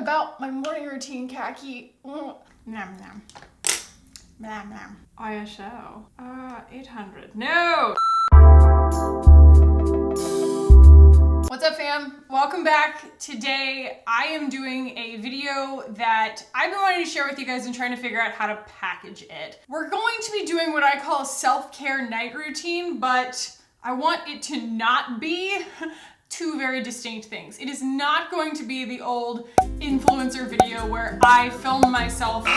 about my morning routine, Khaki. Nom nom. Nom nom. ISO. 800. No! What's up, fam? Welcome back. Today, I am doing a video that I've been wanting to share with you guys and trying to figure out how to package it. We're going to be doing what I call a self-care night routine, but I want it to not be two very distinct things. It is not going to be the old influencer video where I film myself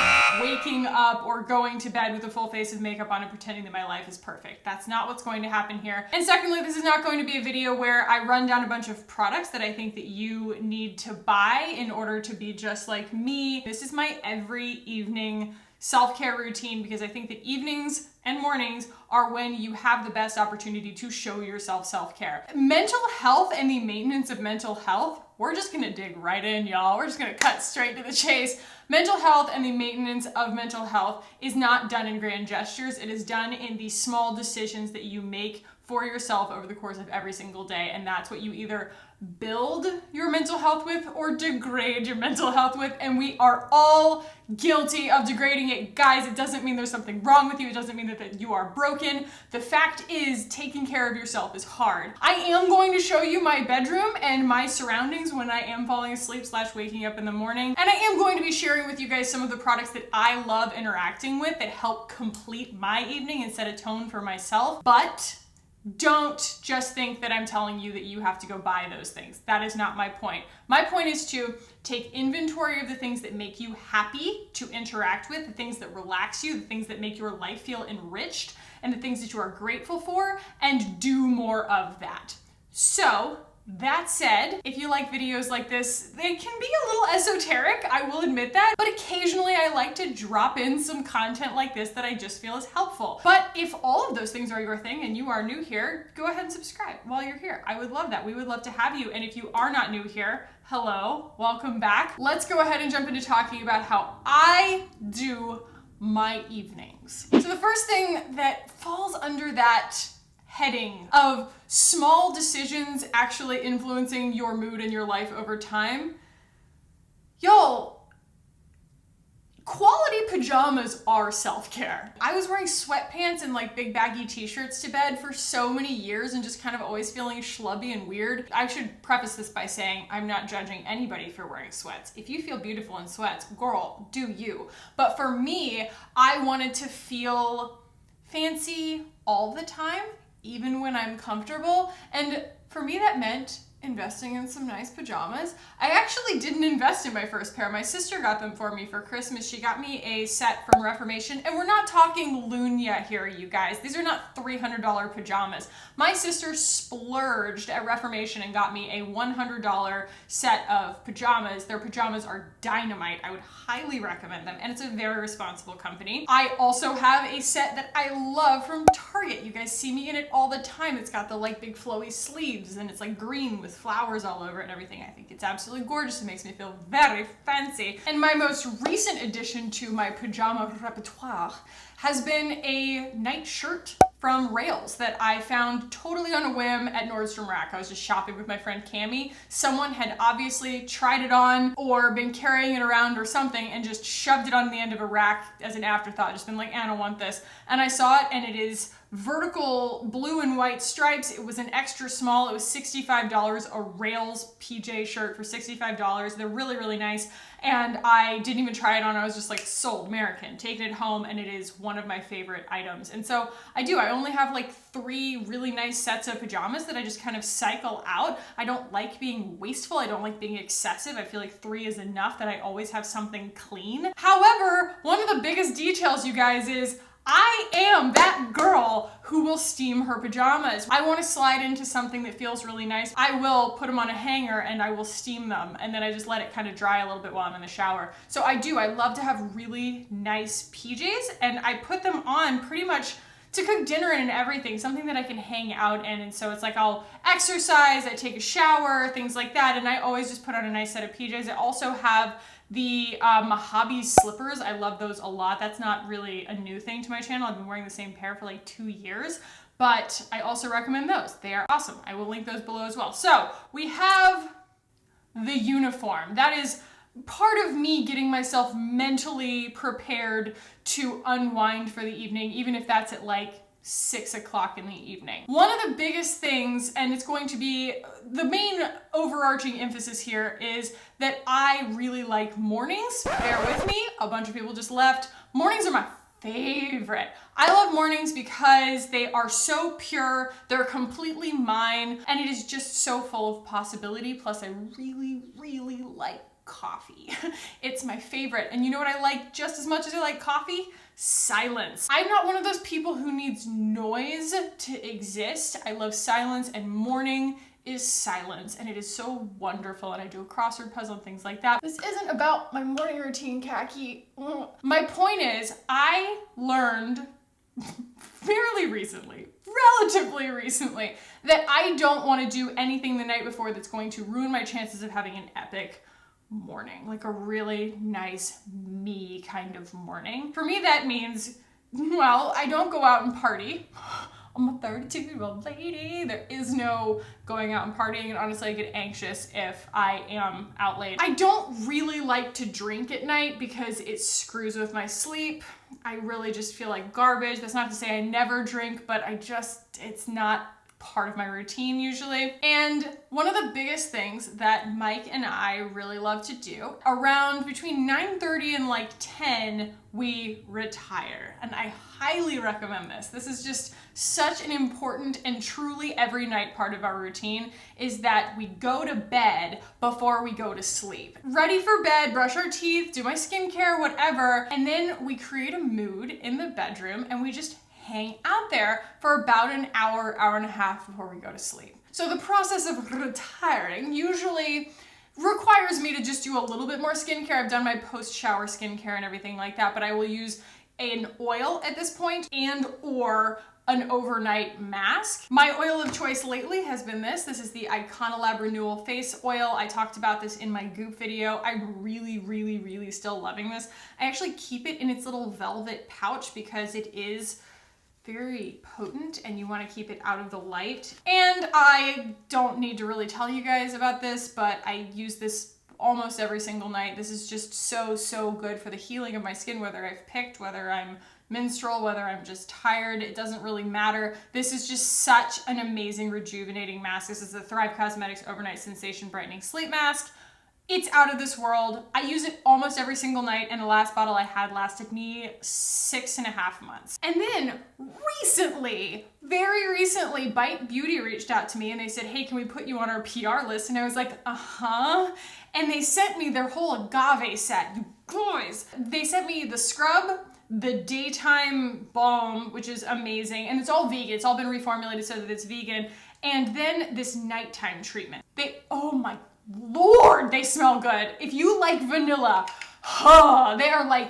waking up or going to bed with a full face of makeup on and pretending that my life is perfect. That's not what's going to happen here. And secondly, this is not going to be a video where I run down a bunch of products that I think that you need to buy in order to be just like me. This is my every evening self-care routine because I think that evenings and mornings are when you have the best opportunity to show yourself self-care. Mental health and the maintenance of mental health, we're just gonna dig right in, y'all. We're just gonna cut straight to the chase. Mental health and the maintenance of mental health is not done in grand gestures. It is done in the small decisions that you make for yourself over the course of every single day. And that's what you either build your mental health with or degrade your mental health with. And we are all guilty of degrading it. Guys, it doesn't mean there's something wrong with you. It doesn't mean that you are broken. The fact is, taking care of yourself is hard. I am going to show you my bedroom and my surroundings when I am falling asleep / waking up in the morning. And I am going to be sharing with you guys some of the products that I love interacting with that help complete my evening and set a tone for myself. But don't just think that I'm telling you that you have to go buy those things. That is not my point. My point is to take inventory of the things that make you happy to interact with, the things that relax you, the things that make your life feel enriched, and the things that you are grateful for, and do more of that. So, that said, if you like videos like this, they can be a little esoteric, I will admit that, but occasionally I like to drop in some content like this that I just feel is helpful. But if all of those things are your thing and you are new here, go ahead and subscribe while you're here. I would love that. We would love to have you. And if you are not new here, hello, welcome back. Let's go ahead and jump into talking about how I do my evenings. So the first thing that falls under that heading of small decisions actually influencing your mood and your life over time. Y'all, quality pajamas are self-care. I was wearing sweatpants and like big baggy t-shirts to bed for so many years and just kind of always feeling schlubby and weird. I should preface this by saying I'm not judging anybody for wearing sweats. If you feel beautiful in sweats, girl, do you. But for me, I wanted to feel fancy all the time, even when I'm comfortable. And for me, that meant investing in some nice pajamas. I actually didn't invest in my first pair. My sister got them for me for Christmas. She got me a set from Reformation, and we're not talking Lunya here, you guys. These are not $300 pajamas. My sister splurged at Reformation and got me a $100 set of pajamas. Their pajamas are dynamite. I would highly recommend them, and it's a very responsible company. I also have a set that I love from Target. You guys see me in it all the time. It's got the like big flowy sleeves, and it's like green with flowers all over it and everything. I think it's absolutely gorgeous. It makes me feel very fancy. And my most recent addition to my pajama repertoire has been a night shirt from Rails that I found totally on a whim at Nordstrom Rack. I was just shopping with my friend Cami. Someone had obviously tried it on or been carrying it around or something and just shoved it on the end of a rack as an afterthought, just been like, I don't want this. And I saw it, and it is vertical blue and white stripes. It was an extra small. It was $65, a Rails PJ shirt for $65. They're really, really nice. And I didn't even try it on. I was just like, sold, American, taking it home, and it is one of my favorite items. And so I only have like 3 really nice sets of pajamas that I just kind of cycle out. I don't like being wasteful. I don't like being excessive. I feel like 3 is enough, that I always have something clean. However, one of the biggest details, you guys, is I am that girl who will steam her pajamas. I want to slide into something that feels really nice. I will put them on a hanger and I will steam them, and then I just let it kind of dry a little bit while I'm in the shower. So I love to have really nice PJs, and I put them on pretty much to cook dinner in and everything, something that I can hang out in. And so it's like I'll exercise, I take a shower, things like that, and I always just put on a nice set of PJs. I also have the Mojave slippers. I love those a lot. That's not really a new thing to my channel. I've been wearing the same pair for like 2 years, but I also recommend those. They are awesome. I will link those below as well. So we have the uniform. That is part of me getting myself mentally prepared to unwind for the evening, even if that's at like 6 o'clock in the evening. One of the biggest things, and it's going to be the main overarching emphasis here, is that I really like mornings. Bear with me, a bunch of people just left. Mornings are my favorite. I love mornings because they are so pure, they're completely mine, and it is just so full of possibility. Plus I really, really like coffee. It's my favorite. And you know what I like just as much as I like coffee? Silence. I'm not one of those people who needs noise to exist. I love silence, and morning is silence, and it is so wonderful, and I do a crossword puzzle and things like that. This isn't about my morning routine, Khaki. My point is, I learned fairly recently, relatively recently, that I don't want to do anything the night before that's going to ruin my chances of having an epic morning, like a really nice me kind of morning. For me, that means, well, I don't go out and party. I'm a 32-year-old lady. There is no going out and partying, and honestly, I get anxious if I am out late. I don't really like to drink at night because it screws with my sleep. I really just feel like garbage. That's not to say I never drink, but it's not part of my routine usually. And one of the biggest things that Mike and I really love to do, around between 9:30 and like 10, we retire. And I highly recommend this. This is just such an important and truly every night part of our routine, is that we go to bed before we go to sleep. Ready for bed, brush our teeth, do my skincare, whatever, and then we create a mood in the bedroom and we just hang out there for about an hour, hour and a half before we go to sleep. So the process of retiring usually requires me to just do a little bit more skincare. I've done my post-shower skincare and everything like that, but I will use an oil at this point and or an overnight mask. My oil of choice lately has been this. This is the Iconolab Renewal Face Oil. I talked about this in my Goop video. I'm really, really, really still loving this. I actually keep it in its little velvet pouch because it is very potent and you want to keep it out of the light. And I don't need to really tell you guys about this, but I use this almost every single night. This is just so, so good for the healing of my skin, whether I've picked, whether I'm menstrual, whether I'm just tired, it doesn't really matter. This is just such an amazing rejuvenating mask. This is the Thrive Cosmetics Overnight Sensation Brightening Sleep Mask. It's out of this world. I use it almost every single night, and the last bottle I had lasted me 6.5 months. And then recently, very recently, Bite Beauty reached out to me and they said, hey, can we put you on our PR list? And I was like, uh-huh. And they sent me their whole agave set. You guys, they sent me the scrub, the daytime balm, which is amazing, and it's all vegan. It's all been reformulated so that it's vegan. And then this nighttime treatment. Oh my Lord, they smell good. If you like vanilla,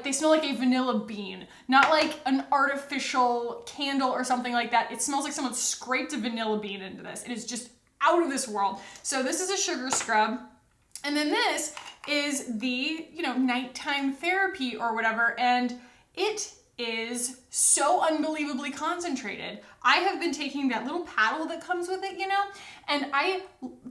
they smell like a vanilla bean, not like an artificial candle or something like that. It smells like someone scraped a vanilla bean into this. It is just out of this world. So this is a sugar scrub. And then this is the, nighttime therapy or whatever. And it is so unbelievably concentrated. I have been taking that little paddle that comes with it, and I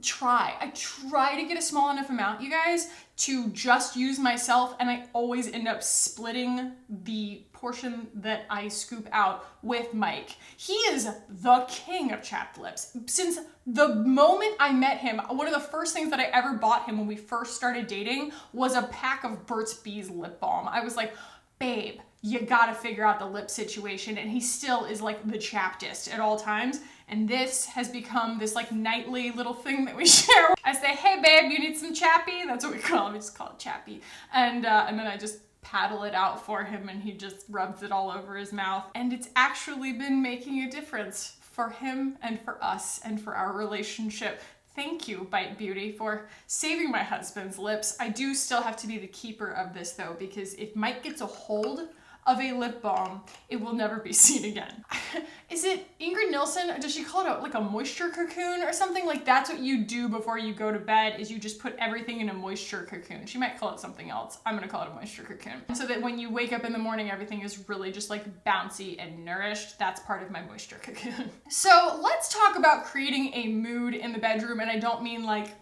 try to get a small enough amount, you guys, to just use myself, and I always end up splitting the portion that I scoop out with Mike. He is the king of chapped lips. Since the moment I met him, one of the first things that I ever bought him when we first started dating was a pack of Burt's Bees lip balm. I was like, babe, you gotta figure out the lip situation, and he still is like the chappedest at all times. And this has become this like nightly little thing that we share. I say, hey babe, you need some chappy? That's what we call it. We just call it chappy. And then I just paddle it out for him and he just rubs it all over his mouth. And it's actually been making a difference for him and for us and for our relationship. Thank you, Bite Beauty, for saving my husband's lips. I do still have to be the keeper of this though, because if Mike gets a hold of a lip balm, it will never be seen again. Is it Ingrid Nilsson? Does she call it like a moisture cocoon or something? Like that's what you do before you go to bed, is you just put everything in a moisture cocoon. She might call it something else. I'm gonna call it a moisture cocoon. So that when you wake up in the morning, everything is really just like bouncy and nourished. That's part of my moisture cocoon. So let's talk about creating a mood in the bedroom. And I don't mean like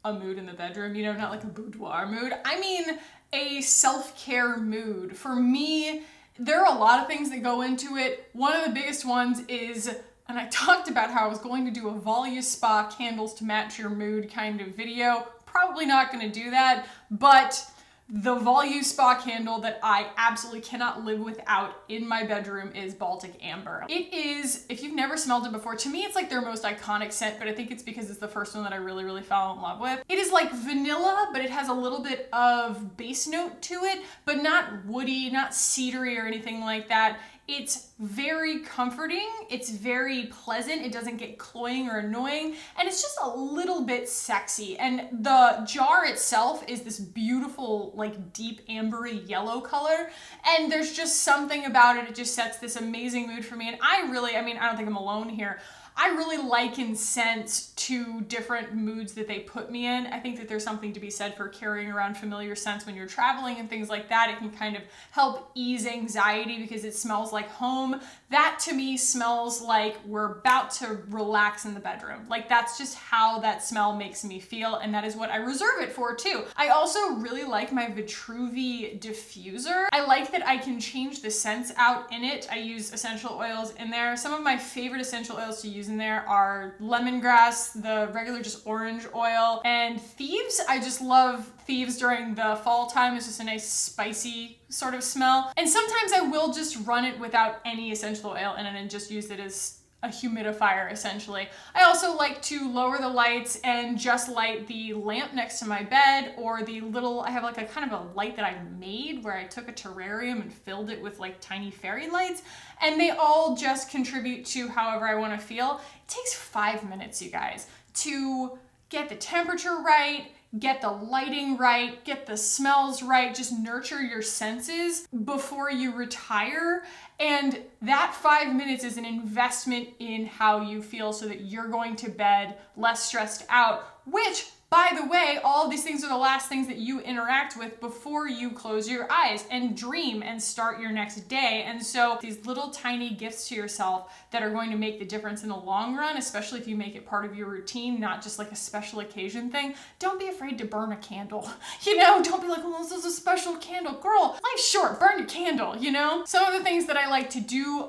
a mood in the bedroom, you know, not like a boudoir mood. I mean a self-care mood. For me, there are a lot of things that go into it. One of the biggest ones is, and I talked about how I was going to do a Volume Spa candles to match your mood kind of video. Probably not going to do that, but the Volume Spa candle that I absolutely cannot live without in my bedroom is Baltic Amber. It is, if you've never smelled it before, to me it's like their most iconic scent, but I think it's because it's the first one that I really, really fell in love with. It is like vanilla, but it has a little bit of base note to it, but not woody, not cedary or anything like that. It's very comforting, it's very pleasant, it doesn't get cloying or annoying, and it's just a little bit sexy. And the jar itself is this beautiful, like deep ambery yellow color, and there's just something about it, it just sets this amazing mood for me. And I don't think I'm alone here. I really liken scents to different moods that they put me in. I think that there's something to be said for carrying around familiar scents when you're traveling and things like that. It can kind of help ease anxiety because it smells like home. That to me smells like we're about to relax in the bedroom. Like that's just how that smell makes me feel, and that is what I reserve it for too. I also really like my Vitruvi diffuser. I like that I can change the scents out in it. I use essential oils in there. Some of my favorite essential oils to use in there are lemongrass, the regular just orange oil, and Thieves. I just love Thieves during the fall time. It's just a nice spicy sort of smell. And sometimes I will just run it without any essential oil in it and just use it as a humidifier essentially. I also like to lower the lights and just light the lamp next to my bed, or the little, I have like a kind of a light that I made where I took a terrarium and filled it with like tiny fairy lights, and they all just contribute to however I want to feel. It takes 5 minutes, you guys, to get the temperature right, get the lighting right, get the smells right, just nurture your senses before you retire. And that 5 minutes is an investment in how you feel so that you're going to bed less stressed out, which, by the way, all of these things are the last things that you interact with before you close your eyes and dream and start your next day. And so these little tiny gifts to yourself that are going to make the difference in the long run, especially if you make it part of your routine, not just like a special occasion thing. Don't be afraid to burn a candle. You know, don't be like, well, this is a special candle. Girl, life's short, burn your candle, you know? Some of the things that I like to do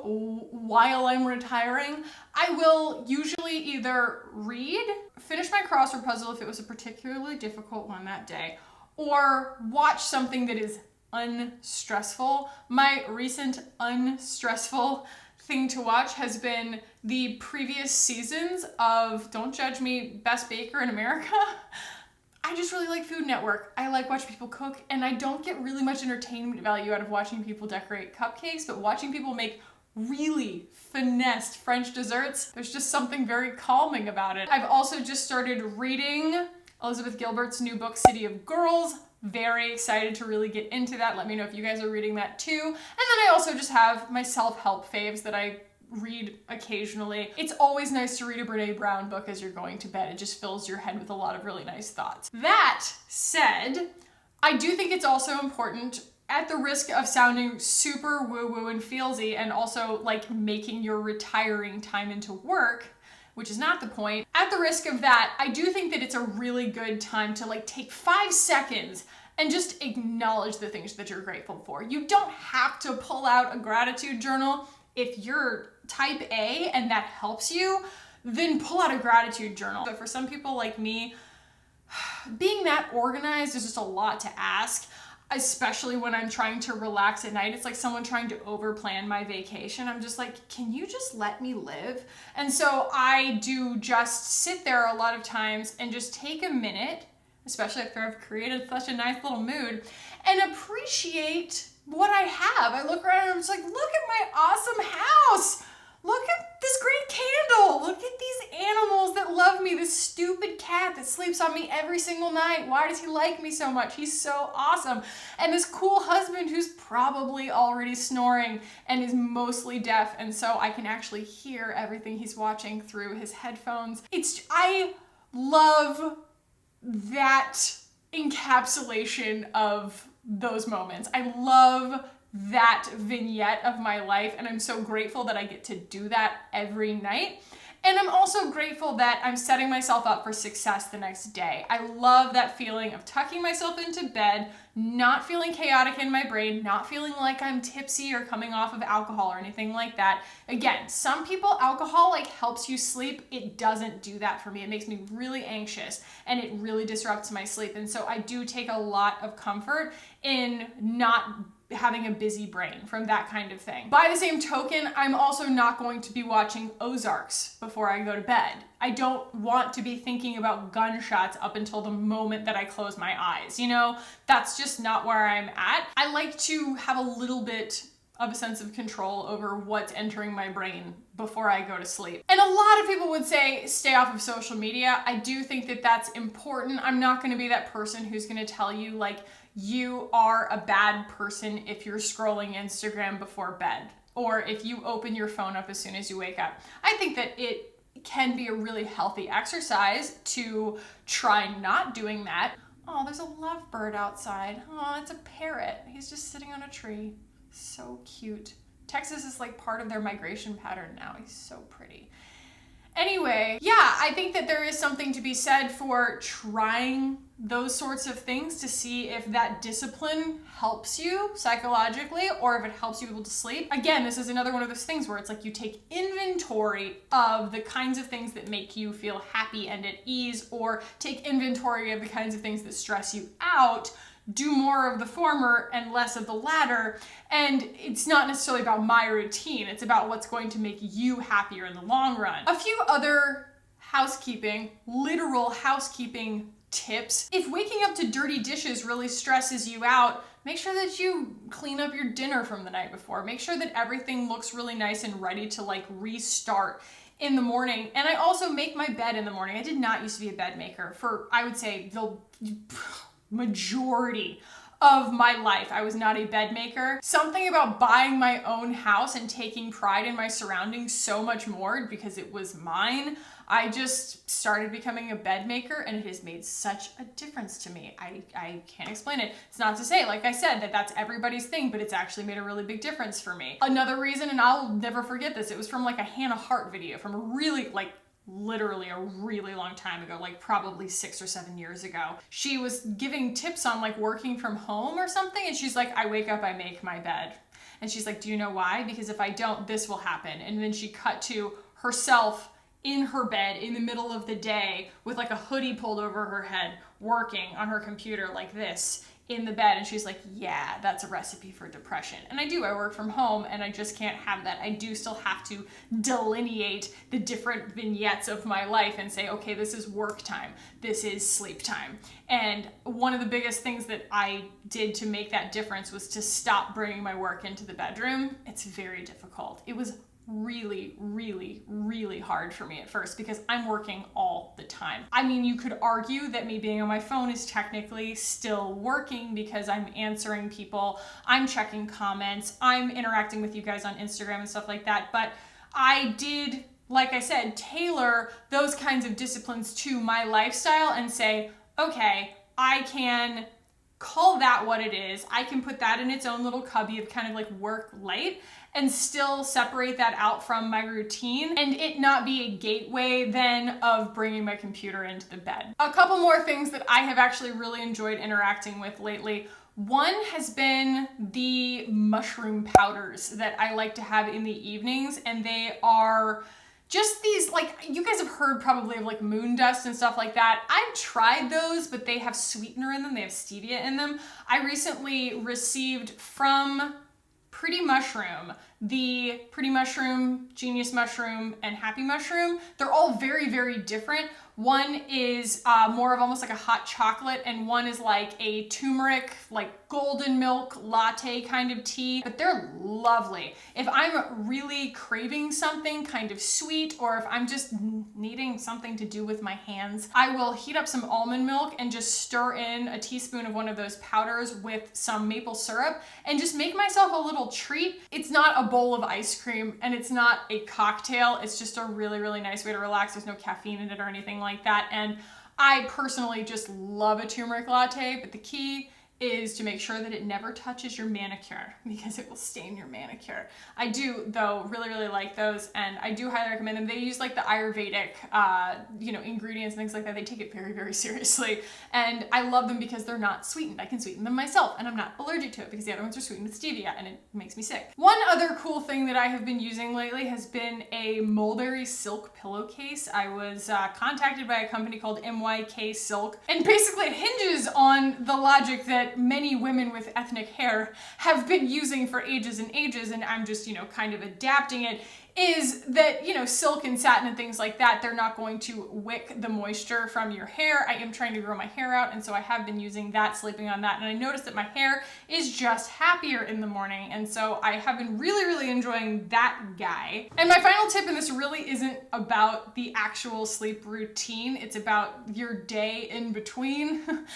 while I'm retiring, I will usually either read, finish my crossword puzzle if it was a particularly difficult one that day, or watch something that is unstressful. My recent unstressful thing to watch has been the previous seasons of, don't judge me, Best Baker in America. I just really like Food Network. I like watching people cook, and I don't get really much entertainment value out of watching people decorate cupcakes, but watching people make really finessed French desserts, there's just something very calming about it. I've also just started reading Elizabeth Gilbert's new book, City of Girls. Very excited to really get into that. Let me know if you guys are reading that too. And then I also just have my self-help faves that I read occasionally. It's always nice to read a Brene Brown book as you're going to bed. It just fills your head with a lot of really nice thoughts. That said, I do think it's also important, at the risk of sounding super woo-woo and feelsy and also like making your retiring time into work, which is not the point, at the risk of that, I do think that it's a really good time to like take 5 seconds and just acknowledge the things that you're grateful for. You don't have to pull out a gratitude journal. If you're type A and that helps you, then pull out a gratitude journal. But for some people like me, being that organized is just a lot to ask, especially when I'm trying to relax at night. It's like someone trying to overplan my vacation. I'm just like, can you just let me live? And so I do just sit there a lot of times and just take a minute, especially after I've created such a nice little mood, and appreciate what I have. I look around and I'm just like, look at my awesome house. Look at this great candle. Look at these animals that love me. This stupid cat that sleeps on me every single night. Why does he like me so much? He's so awesome. And this cool husband who's probably already snoring and is mostly deaf, and so I can actually hear everything he's watching through his headphones. I love that encapsulation of those moments. I love that vignette of my life, and I'm so grateful that I get to do that every night. And I'm also grateful that I'm setting myself up for success the next day. I love that feeling of tucking myself into bed, not feeling chaotic in my brain, not feeling like I'm tipsy or coming off of alcohol or anything like that. Again, some people, alcohol like helps you sleep. It doesn't do that for me. It makes me really anxious and it really disrupts my sleep. And so I do take a lot of comfort in not having a busy brain from that kind of thing. By the same token, I'm also not going to be watching Ozarks before I go to bed. I don't want to be thinking about gunshots up until the moment that I close my eyes. You know, that's just not where I'm at. I like to have a little bit of a sense of control over what's entering my brain before I go to sleep. And a lot of people would say stay off of social media. I do think that that's important. I'm not going to be that person who's going to tell you like you are a bad person if you're scrolling Instagram before bed or if you open your phone up as soon as you wake up. I think that it can be a really healthy exercise to try not doing that. Oh, there's a lovebird outside. Oh, it's a parrot. He's just sitting on a tree. So cute. Texas is like part of their migration pattern now. He's so pretty. Anyway, yeah, I think that there is something to be said for trying those sorts of things to see if that discipline helps you psychologically or if it helps you be able to sleep. Again, this is another one of those things where it's like you take inventory of the kinds of things that make you feel happy and at ease, or take inventory of the kinds of things that stress you out. Do more of the former and less of the latter. And it's not necessarily about my routine. It's about what's going to make you happier in the long run. A few other literal housekeeping tips. If waking up to dirty dishes really stresses you out, make sure that you clean up your dinner from the night before. Make sure that everything looks really nice and ready to like restart in the morning. And I also make my bed in the morning. I did not used to be a bed maker for, I would say, the majority of my life. I was not a bed maker. Something about buying my own house and taking pride in my surroundings so much more because it was mine. I just started becoming a bed maker and it has made such a difference to me. I can't explain it. It's not to say, like I said, that that's everybody's thing, but it's actually made a really big difference for me. Another reason, and I'll never forget this, it was from like a Hannah Hart video from a really literally a really long time ago, like probably 6 or 7 years ago. She was giving tips on like working from home or something. And she's like, I wake up, I make my bed. And she's like, do you know why? Because if I don't, this will happen. And then she cut to herself in her bed in the middle of the day with like a hoodie pulled over her head, working on her computer like this in the bed. And she's like, yeah, that's a recipe for depression. And I work from home and I just can't have that. I do still have to delineate the different vignettes of my life and say, okay, this is work time. This is sleep time. And one of the biggest things that I did to make that difference was to stop bringing my work into the bedroom. It's very difficult. It was really, really, really hard for me at first because I'm working all the time. I mean, you could argue that me being on my phone is technically still working because I'm answering people, I'm checking comments, I'm interacting with you guys on Instagram and stuff like that. But I did, like I said, tailor those kinds of disciplines to my lifestyle and say, okay, I can call that what it is. I can put that in its own little cubby of kind of like work light and still separate that out from my routine and it not be a gateway then of bringing my computer into the bed. A couple more things that I have actually really enjoyed interacting with lately. One has been the mushroom powders that I like to have in the evenings, and they are just these, like, you guys have heard probably of like moon dust and stuff like that. I've tried those, but they have sweetener in them. They have stevia in them. I recently received from Pretty Mushroom, the Pretty Mushroom, Genius Mushroom, and Happy Mushroom. They're all very, very different. One is more of almost like a hot chocolate, and one is like a turmeric, like golden milk latte kind of tea, but they're lovely. If I'm really craving something kind of sweet, or if I'm just needing something to do with my hands, I will heat up some almond milk and just stir in a teaspoon of one of those powders with some maple syrup and just make myself a little treat. It's not a bowl of ice cream and it's not a cocktail. It's just a really, really nice way to relax. There's no caffeine in it or anything like that. And I personally just love a turmeric latte, but the key is to make sure that it never touches your manicure because it will stain your manicure. I do, though, really like those, and I do highly recommend them. They use like the Ayurvedic, ingredients and things like that. They take it very seriously, and I love them because they're not sweetened. I can sweeten them myself, and I'm not allergic to it because the other ones are sweetened with stevia, and it makes me sick. One other cool thing that I have been using lately has been a mulberry silk pillowcase. I was contacted by a company called MYK Silk, and basically it hinges on the logic that many women with ethnic hair have been using for ages and ages, and I'm just, kind of adapting it, is that, silk and satin and things like that, they're not going to wick the moisture from your hair. I am trying to grow my hair out, and so I have been using that, sleeping on that, and I noticed that my hair is just happier in the morning, and so I have been really enjoying that guy. And my final tip, and this really isn't about the actual sleep routine, it's about your day in between.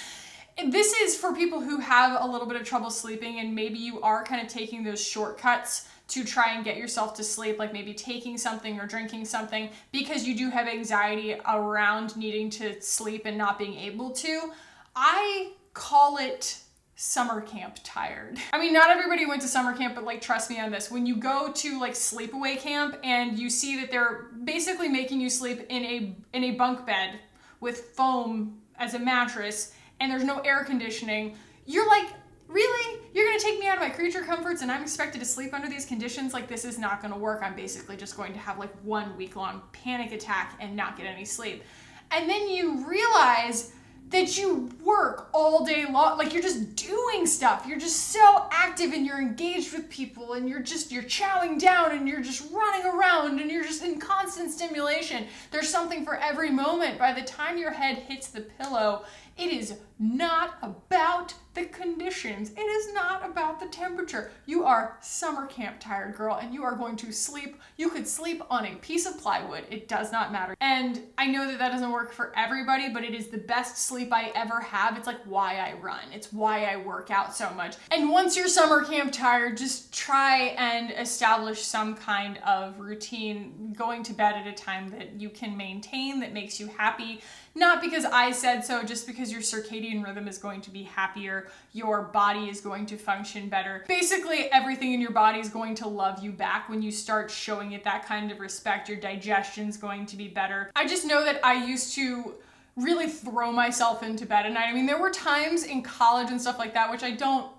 This is for people who have a little bit of trouble sleeping, and maybe you are kind of taking those shortcuts to try and get yourself to sleep, like maybe taking something or drinking something because you do have anxiety around needing to sleep and not being able to. I call it summer camp tired. I mean, not everybody went to summer camp, but like, trust me on this. When you go to like sleepaway camp and you see that they're basically making you sleep in a bunk bed with foam as a mattress, and there's no air conditioning, you're like, really? You're gonna take me out of my creature comforts and I'm expected to sleep under these conditions? Like, this is not gonna work. I'm basically just going to have like 1 week-long panic attack and not get any sleep. And then you realize that you work all day long, like you're just doing stuff. You're just so active and you're engaged with people and you're chowing down and you're just running around and you're just in constant stimulation. There's something for every moment. By the time your head hits the pillow, it is not about the conditions. It is not about the temperature. You are summer camp tired, girl, and you are going to sleep. You could sleep on a piece of plywood. It does not matter. And I know that that doesn't work for everybody, but it is the best sleep I ever have. It's like why I run. It's why I work out so much. And once you're summer camp tired, just try and establish some kind of routine, going to bed at a time that you can maintain, that makes you happy. Not because I said so, just because your circadian rhythm is going to be happier, your body is going to function better. Basically, everything in your body is going to love you back when you start showing it that kind of respect. Your digestion's going to be better. I just know that I used to really throw myself into bed at night. I mean, there were times in college and stuff like that, which I don't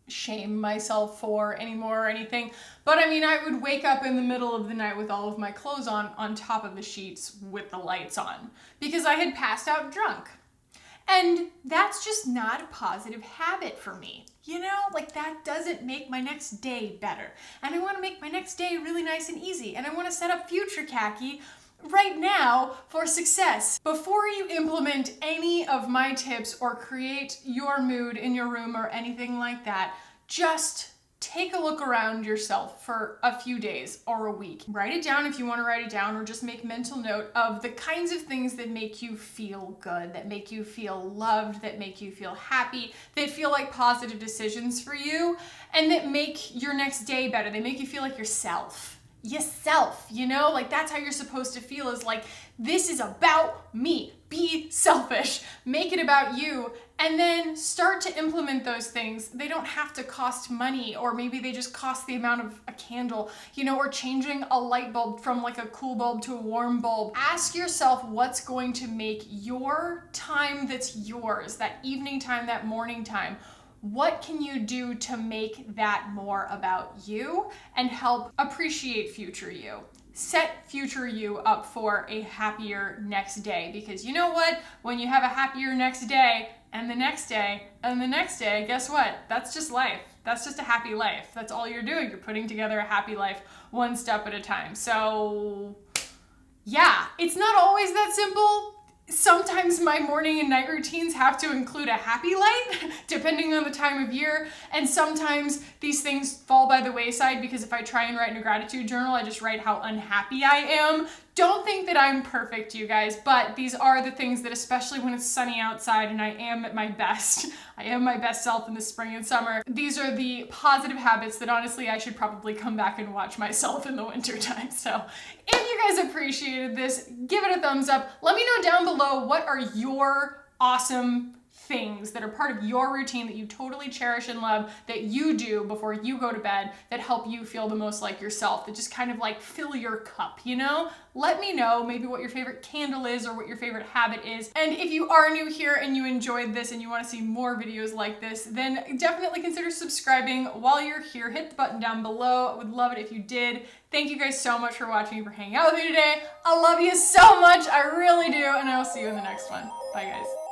shame myself for anymore or anything. But I mean, I would wake up in the middle of the night with all of my clothes on top of the sheets with the lights on because I had passed out drunk. And that's just not a positive habit for me. Like that doesn't make my next day better. And I want to make my next day really nice and easy. And I want to set up future khaki right now for success. Before you implement any of my tips or create your mood in your room or anything like that, just take a look around yourself for a few days or a week. Write it down if you want to write it down, or just make mental note of the kinds of things that make you feel good, that make you feel loved, that make you feel happy, that feel like positive decisions for you, and that make your next day better. They make you feel like yourself. Like that's how you're supposed to feel, is like, this is about me. Be selfish, make it about you, and then start to implement those things. They don't have to cost money, or maybe they just cost the amount of a candle, or changing a light bulb from like a cool bulb to a warm bulb. Ask yourself what's going to make your time that's yours, that evening time, that morning time, what can you do to make that more about you and help appreciate future you? Set future you up for a happier next day, because you know what? When you have a happier next day, and the next day, and the next day, guess what? That's just life. That's just a happy life. That's all you're doing. You're putting together a happy life one step at a time. So yeah, it's not always that simple. Sometimes my morning and night routines have to include a happy light, depending on the time of year. And sometimes these things fall by the wayside because if I try and write in a gratitude journal, I just write how unhappy I am. Don't think that I'm perfect, you guys, but these are the things that, especially when it's sunny outside and I am at my best, I am my best self in the spring and summer. These are the positive habits that honestly I should probably come back and watch myself in the winter time. So if you guys appreciated this, give it a thumbs up. Let me know down below, what are your awesome things that are part of your routine that you totally cherish and love that you do before you go to bed that help you feel the most like yourself, that just kind of like fill your cup, you know? Let me know maybe what your favorite candle is or what your favorite habit is. And if you are new here and you enjoyed this and you want to see more videos like this, then definitely consider subscribing while you're here. Hit the button down below. I would love it if you did. Thank you guys so much for watching and for hanging out with me today. I love you so much. I really do. And I will see you in the next one. Bye, guys.